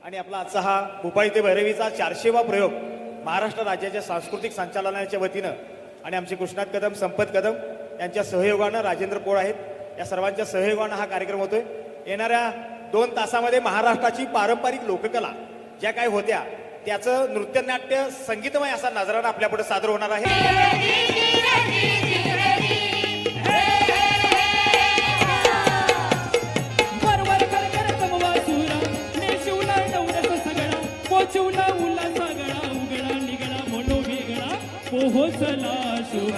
आणि आपला आजचा हा भोपाळ ते भैरवीचा 400वा प्रयोग महाराष्ट्र राज्याच्या सांस्कृतिक संचालनालयाच्या वतीनं आणि आमचे कृष्णात कदम, संपत कदम यांच्या सहयोगानं, राजेंद्र पोळ आहेत, या सर्वांच्या सहयोगानं हा कार्यक्रम होतोय. येणाऱ्या 2 तासामध्ये महाराष्ट्राची पारंपरिक लोककला ज्या काही होत्या त्याचं नृत्यनाट्य संगीतमय असा नजराणा आपल्यापुढे सादर होणार आहे. पोहोचला शुभ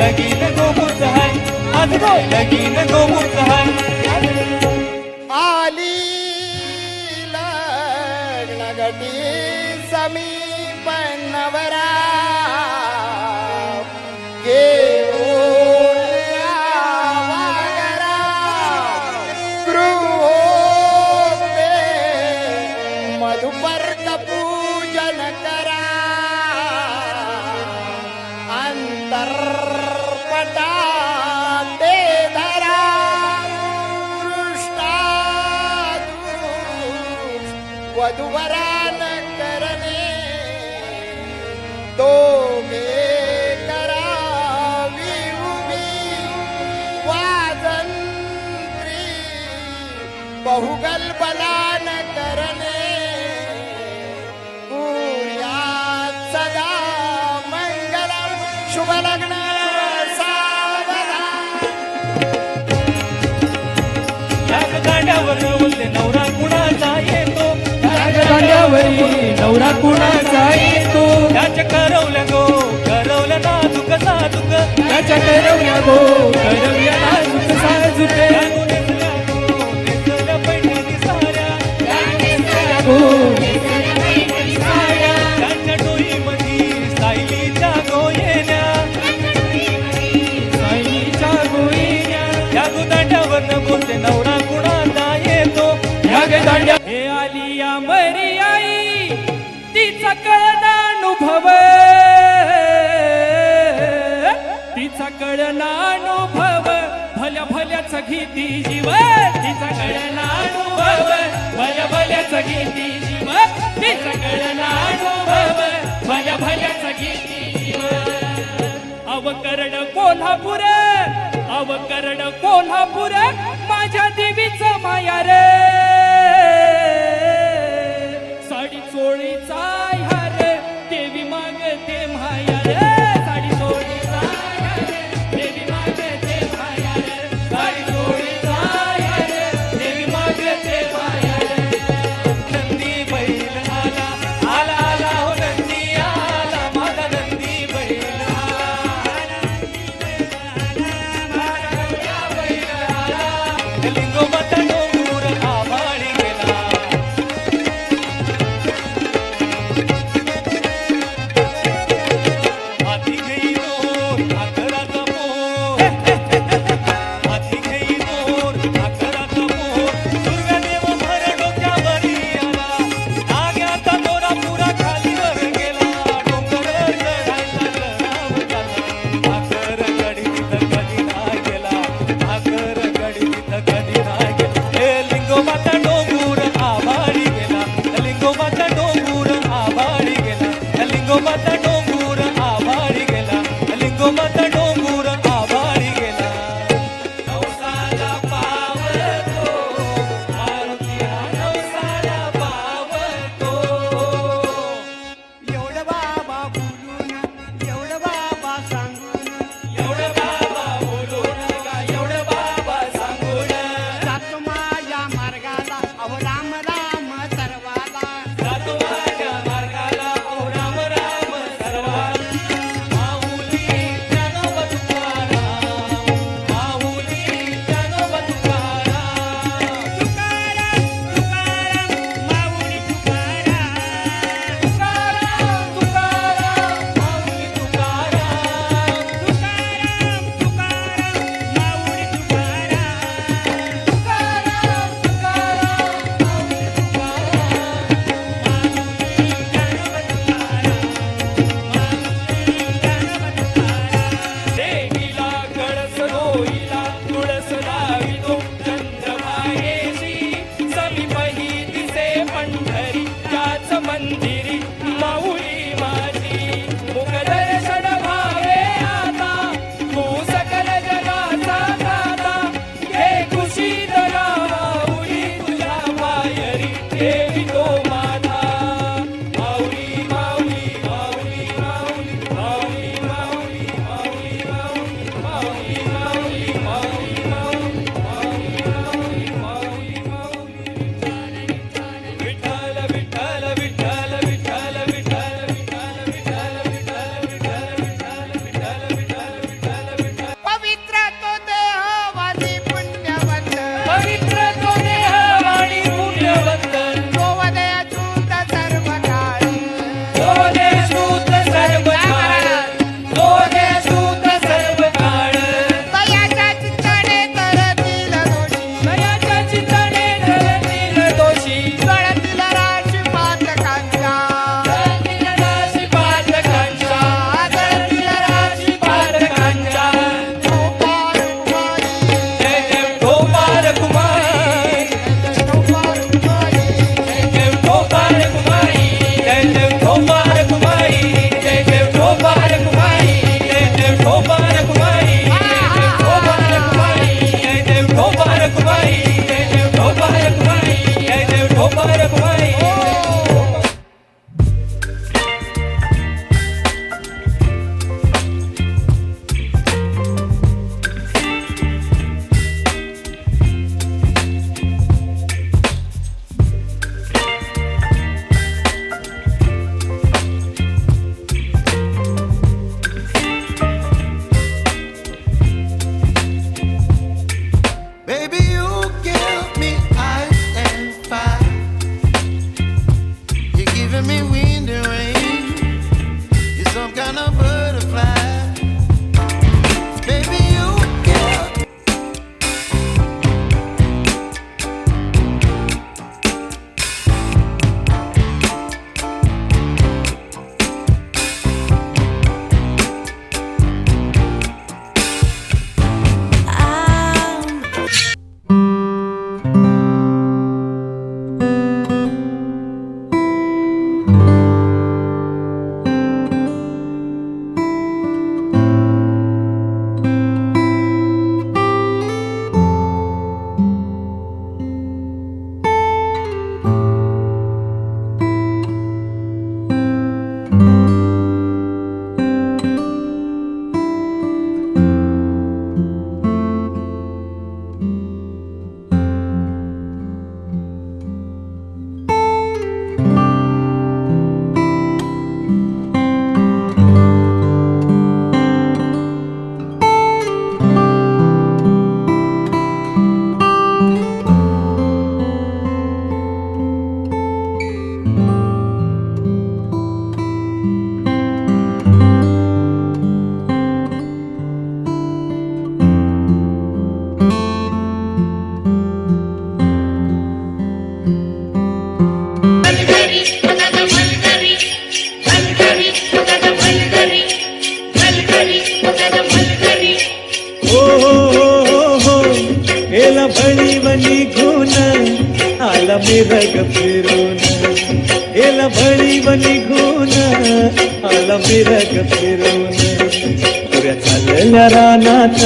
लगीन गोमुख हाय, आज गो लगीन गोमुख हाय. आली लग्नगटी समीप नवरा घेऊन यावा घरा. गृहोपे मधुपर्क पूजन करा. अंतरपटात ते धरा. वधुवरान करणे दोघे करावी उभी. वाजंत्री बहुगल बलान करणे कुर्यात सदा मंगलम. शुभ लग्न सावधान. याच दांड्यावर बोलते नवरा कुणाचा येतो, दांड्यावरी नवरा कुणाचा येतो. त्याच्या करवल्या गो करवल्या नाजूक साजूक, त्याच्या करवल्या गो करवल्या नाजूक साजूक. नेसल्या पैठणी साऱ्या, हो त्यांच्या डोईमधी सायलीच्या गोयेल्या, साईच्या गोईन्या. या दांड्यावर बोलते नवरा कुणाचा येतो. या गे दांड्या हे आली या मरी आई, तिचा कळणानुभव, तिचा कळणानुभव भल्या भल्याच घेती जीव. तिचा कळणानुभव भल्या भल्याच घेती जीव. तिचा कळणानुभव भल्या भल्याच घेती जीव. अवकरण कोल्हापूर, अवकरण कोल्हापूर माझ्या देवीचं माया रे. साडी चोळीचा ह्यार देवी मागते माया रे. साडी चोळीचा ह्यार देवी मागते माया रे. साडी चोळीचा ह्यार देवी मागते माया रे. नंदी बैल आला आला आला हो नंदी आला, माझा नंदी बैल आला, माझा नवरा बैल आला. गेला भळीवली घुन आला मिरग फिरून गेला भळीवली घुन आला मिरग फिरून पुऱ्या चालल्या रानात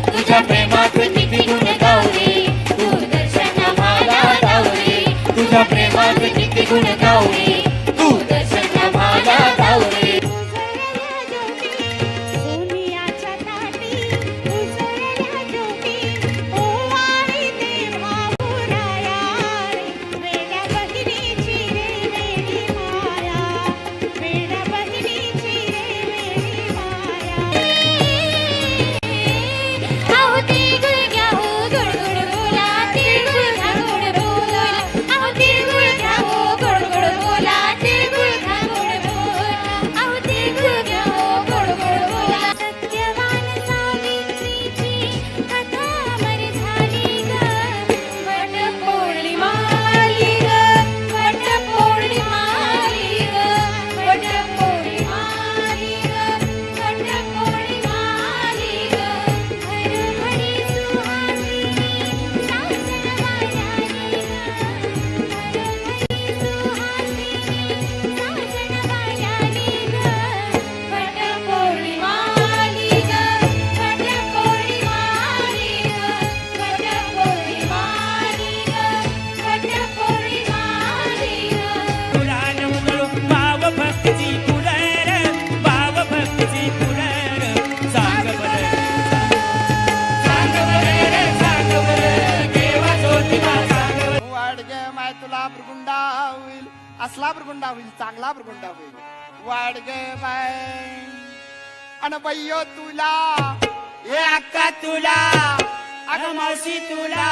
तुझ्या प्रेमात किती गुण गाऊरे तू दर्शन मला दाऊरे तुझ्या प्रेमात किती गुण गाऊरे तू दर्शन मला दाऊरे बोला असला बुरगुंडा होईल, चांगला बुरगुंडा होईल. वाढ ग बाय अन बय्यो तुला, हे अक्का तुला, अगं मावशी तुला,